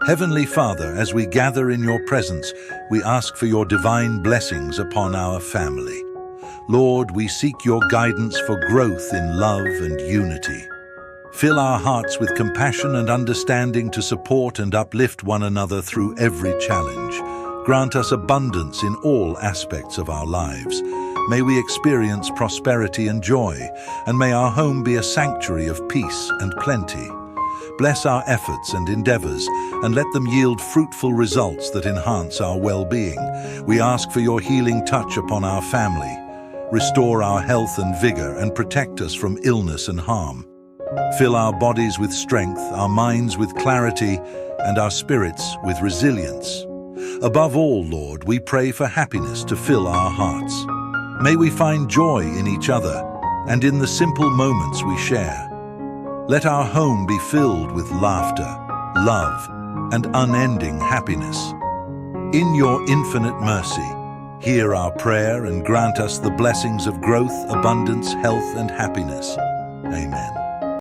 Heavenly Father, as we gather in your presence, we ask for your divine blessings upon our family. Lord, we seek your guidance for growth in love and unity. Fill our hearts with compassion and understanding to support and uplift one another through every challenge. Grant us abundance in all aspects of our lives. May we experience prosperity and joy, and may our home be a sanctuary of peace and plenty. Bless our efforts and endeavors, and let them yield fruitful results that enhance our well-being. We ask for your healing touch upon our family. Restore our health and vigor, and protect us from illness and harm. Fill our bodies with strength, our minds with clarity, and our spirits with resilience. Above all, Lord, we pray for happiness to fill our hearts. May we find joy in each other and in the simple moments we share. Let our home be filled with laughter, love, and unending happiness. In your infinite mercy, hear our prayer and grant us the blessings of growth, abundance, health, and happiness. Amen.